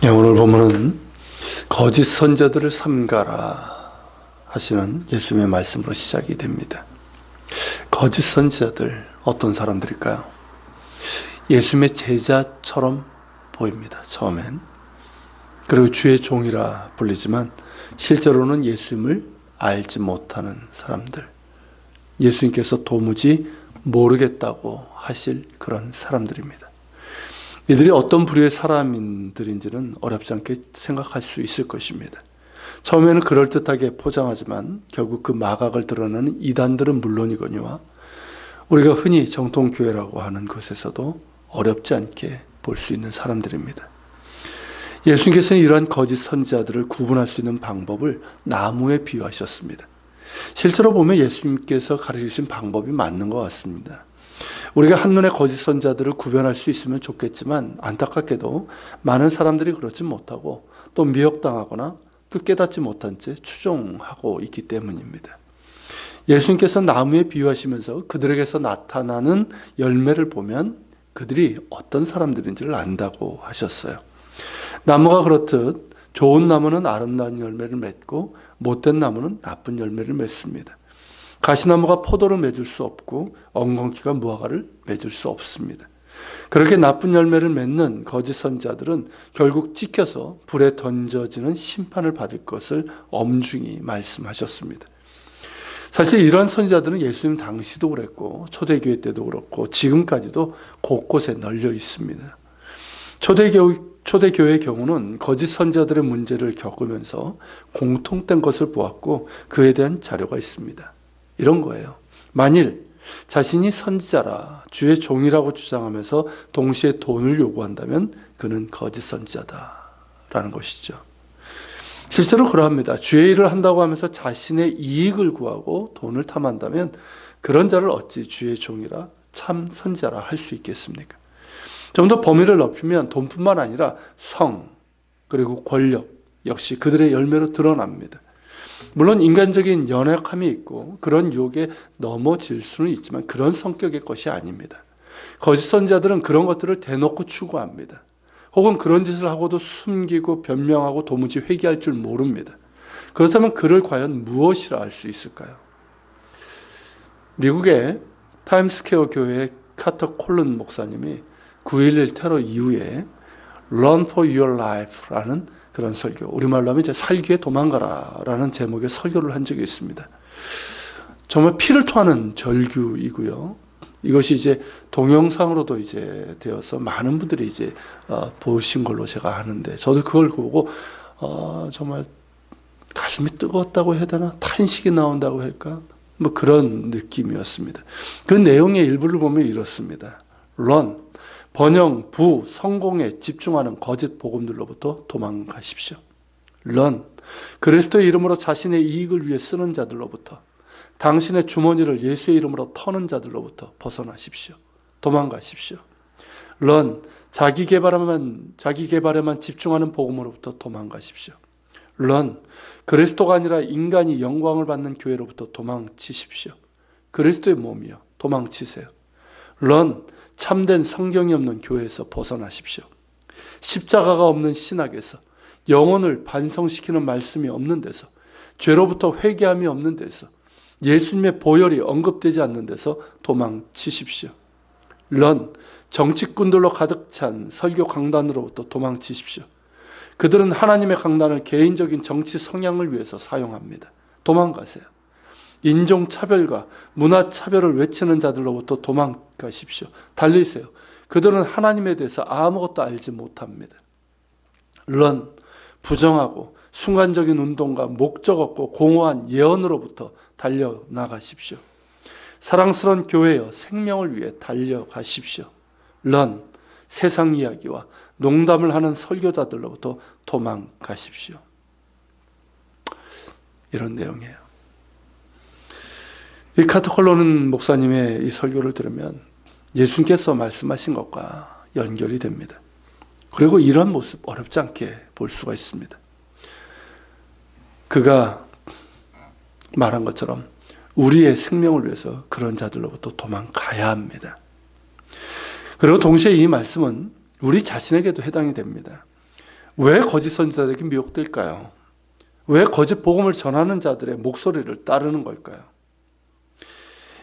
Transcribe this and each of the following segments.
오늘 보면은 거짓 선자들을 삼가라 하시는 예수님의 말씀으로 시작이 됩니다. 거짓 선지자들 어떤 사람들일까요? 예수님의 제자처럼 보입니다. 처음엔. 그리고 주의 종이라 불리지만 실제로는 예수님을 알지 못하는 사람들. 예수님께서 도무지 모르겠다고 하실 그런 사람들입니다. 이들이 어떤 부류의 사람들인지는 어렵지 않게 생각할 수 있을 것입니다. 처음에는 그럴듯하게 포장하지만 결국 그 마각을 드러내는 이단들은 물론이거니와 우리가 흔히 정통교회라고 하는 곳에서도 어렵지 않게 볼 수 있는 사람들입니다. 예수님께서는 이러한 거짓 선지자들을 구분할 수 있는 방법을 나무에 비유하셨습니다. 실제로 보면 예수님께서 가르치신 방법이 맞는 것 같습니다. 우리가 한눈에 거짓 선지자들을 구별할 수 있으면 좋겠지만 안타깝게도 많은 사람들이 그렇지 못하고 또 미혹당하거나 또 깨닫지 못한 채 추종하고 있기 때문입니다. 예수님께서 나무에 비유하시면서 그들에게서 나타나는 열매를 보면 그들이 어떤 사람들인지를 안다고 하셨어요. 나무가 그렇듯 좋은 나무는 아름다운 열매를 맺고 못된 나무는 나쁜 열매를 맺습니다. 가시나무가 포도를 맺을 수 없고 엉겅퀴가 무화과를 맺을 수 없습니다. 그렇게 나쁜 열매를 맺는 거짓 선지자들은 결국 찍혀서 불에 던져지는 심판을 받을 것을 엄중히 말씀하셨습니다. 사실 이러한 선지자들은 예수님 당시도 그랬고 초대교회 때도 그렇고 지금까지도 곳곳에 널려 있습니다. 초대교회의 경우는 거짓 선지자들의 문제를 겪으면서 공통된 것을 보았고 그에 대한 자료가 있습니다. 이런 거예요. 만일 자신이 선지자라 주의 종이라고 주장하면서 동시에 돈을 요구한다면 그는 거짓 선지자다라는 것이죠. 실제로 그러합니다. 주의 일을 한다고 하면서 자신의 이익을 구하고 돈을 탐한다면 그런 자를 어찌 주의 종이라 참 선지자라 할 수 있겠습니까? 좀 더 범위를 넓히면 돈뿐만 아니라 성 그리고 권력 역시 그들의 열매로 드러납니다. 물론 인간적인 연약함이 있고 그런 유혹에 넘어질 수는 있지만 그런 성격의 것이 아닙니다. 거짓 선지자들은 그런 것들을 대놓고 추구합니다. 혹은 그런 짓을 하고도 숨기고 변명하고 도무지 회개할 줄 모릅니다. 그렇다면 그를 과연 무엇이라 할 수 있을까요? 미국의 타임스퀘어 교회의 카터 콜른 목사님이 9.11 테러 이후에 Run for your life라는 그런 설교, 우리말로 하면 이제 살기에 도망가라라는 제목의 설교를 한 적이 있습니다. 정말 피를 토하는 절규이고요. 이것이 이제 동영상으로도 이제 되어서 많은 분들이 이제 보신 걸로 제가 아는데 저도 그걸 보고 정말 가슴이 뜨거웠다고 해야 되나 탄식이 나온다고 할까 뭐 그런 느낌이었습니다. 그 내용의 일부를 보면 이렇습니다. Run. 번영, 부, 성공에 집중하는 거짓 복음들로부터 도망가십시오. Run. 그리스도의 이름으로 자신의 이익을 위해 쓰는 자들로부터 당신의 주머니를 예수의 이름으로 터는 자들로부터 벗어나십시오. 도망가십시오. Run. 자기 개발에만 집중하는 복음으로부터 도망가십시오. Run. 그리스도가 아니라 인간이 영광을 받는 교회로부터 도망치십시오. 그리스도의 몸이요. 도망치세요. Run. 참된 성경이 없는 교회에서 벗어나십시오. 십자가가 없는 신학에서 영혼을 반성시키는 말씀이 없는 데서 죄로부터 회개함이 없는 데서 예수님의 보혈이 언급되지 않는 데서 도망치십시오. Run. 정치꾼들로 가득 찬 설교 강단으로부터 도망치십시오. 그들은 하나님의 강단을 개인적인 정치 성향을 위해서 사용합니다. 도망가세요. 인종차별과 문화차별을 외치는 자들로부터 도망가십시오. 달리세요. 그들은 하나님에 대해서 아무것도 알지 못합니다. Run. 부정하고 순간적인 운동과 목적 없고 공허한 예언으로부터 달려나가십시오. 사랑스러운 교회여 생명을 위해 달려가십시오. Run. 세상 이야기와 농담을 하는 설교자들로부터 도망가십시오. 이런 내용이에요. 이 카터 콜른 목사님의 이 설교를 들으면 예수님께서 말씀하신 것과 연결이 됩니다. 그리고 이런 모습 어렵지 않게 볼 수가 있습니다. 그가 말한 것처럼 우리의 생명을 위해서 그런 자들로부터 도망가야 합니다. 그리고 동시에 이 말씀은 우리 자신에게도 해당이 됩니다. 왜 거짓 선지자들에게 미혹될까요? 왜 거짓 복음을 전하는 자들의 목소리를 따르는 걸까요?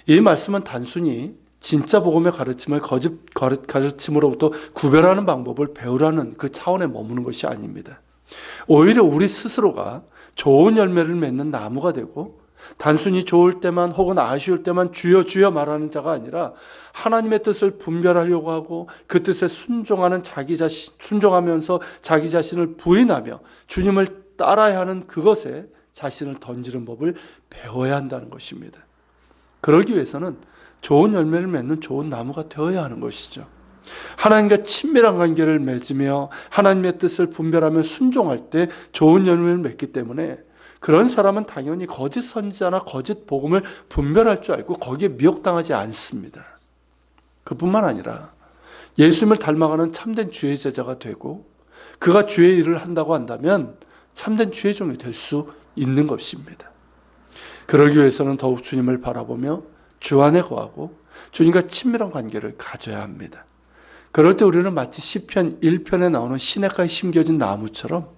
이 말씀은 단순히 진짜 복음의 가르침을 거짓 가르침으로부터 구별하는 방법을 배우라는 그 차원에 머무는 것이 아닙니다. 오히려 우리 스스로가 좋은 열매를 맺는 나무가 되고 단순히 좋을 때만 혹은 아쉬울 때만 주여 주여 말하는 자가 아니라 하나님의 뜻을 분별하려고 하고 그 뜻에 순종하면서 자기 자신을 부인하며 주님을 따라야 하는 그것에 자신을 던지는 법을 배워야 한다는 것입니다. 그러기 위해서는 좋은 열매를 맺는 좋은 나무가 되어야 하는 것이죠. 하나님과 친밀한 관계를 맺으며 하나님의 뜻을 분별하며 순종할 때 좋은 열매를 맺기 때문에 그런 사람은 당연히 거짓 선지자나 거짓 복음을 분별할 줄 알고 거기에 미혹당하지 않습니다. 그뿐만 아니라 예수님을 닮아가는 참된 주의 제자가 되고 그가 주의 일을 한다고 한다면 참된 주의 종이 될 수 있는 것입니다. 그러기 위해서는 더욱 주님을 바라보며 주 안에 거하고 주님과 친밀한 관계를 가져야 합니다. 그럴 때 우리는 마치 시편 1편에 나오는 시냇가에 심겨진 나무처럼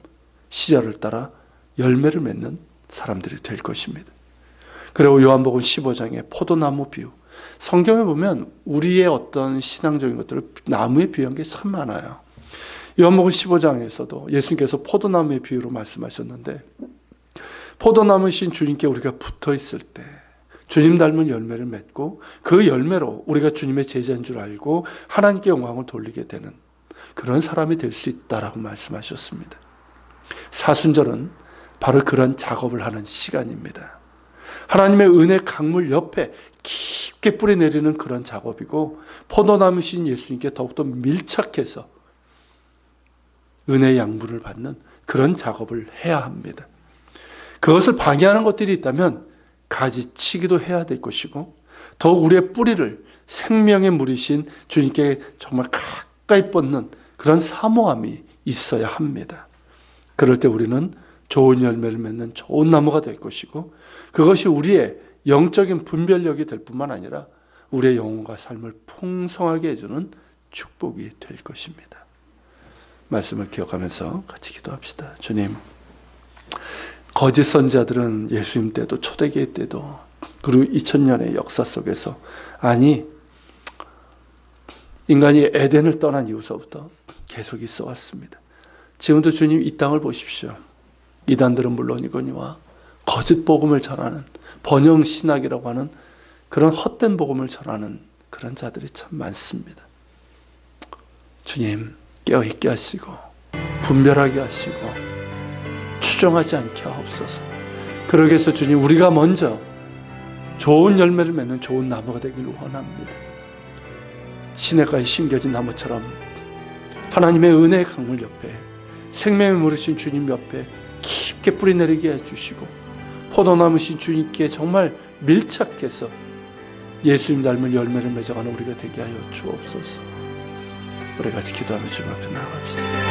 시절을 따라 열매를 맺는 사람들이 될 것입니다. 그리고 요한복음 15장의 포도나무 비유, 성경에 보면 우리의 어떤 신앙적인 것들을 나무에 비유한 게 참 많아요. 요한복음 15장에서도 예수님께서 포도나무의 비유로 말씀하셨는데 포도나무이신 주님께 우리가 붙어 있을 때 주님 닮은 열매를 맺고 그 열매로 우리가 주님의 제자인 줄 알고 하나님께 영광을 돌리게 되는 그런 사람이 될 수 있다라고 말씀하셨습니다. 사순절은 바로 그런 작업을 하는 시간입니다. 하나님의 은혜 강물 옆에 깊게 뿌리 내리는 그런 작업이고 포도나무신 예수님께 더욱더 밀착해서 은혜의 양분을 받는 그런 작업을 해야 합니다. 그것을 방해하는 것들이 있다면 가지치기도 해야 될 것이고 더욱 우리의 뿌리를 생명의 물이신 주님께 정말 가까이 뻗는 그런 사모함이 있어야 합니다. 그럴 때 우리는 좋은 열매를 맺는 좋은 나무가 될 것이고 그것이 우리의 영적인 분별력이 될 뿐만 아니라 우리의 영혼과 삶을 풍성하게 해주는 축복이 될 것입니다. 말씀을 기억하면서 같이 기도합시다. 주님, 거짓 선지자들은 예수님 때도 초대교회 때도 그리고 2000년의 역사 속에서 아니 인간이 에덴을 떠난 이후서부터 계속 있어 왔습니다. 지금도 주님 이 땅을 보십시오. 이단들은 물론이거니와 거짓 복음을 전하는 번영 신학이라고 하는 그런 헛된 복음을 전하는 그런 자들이 참 많습니다. 주님 깨어있게 하시고 분별하게 하시고 추정하지 않게 하옵소서. 그러기 위해서 주님 우리가 먼저 좋은 열매를 맺는 좋은 나무가 되기를 원합니다. 시냇가에 심겨진 나무처럼 하나님의 은혜의 강물 옆에 생명의 물이신 주님 옆에 깊게 뿌리내리게 해주시고 포도나무신 주님께 정말 밀착해서 예수님 닮은 열매를 맺어가는 우리가 되게 하여 주옵소서. 우리 같이 기도하며 주님 앞에 나아갑시다.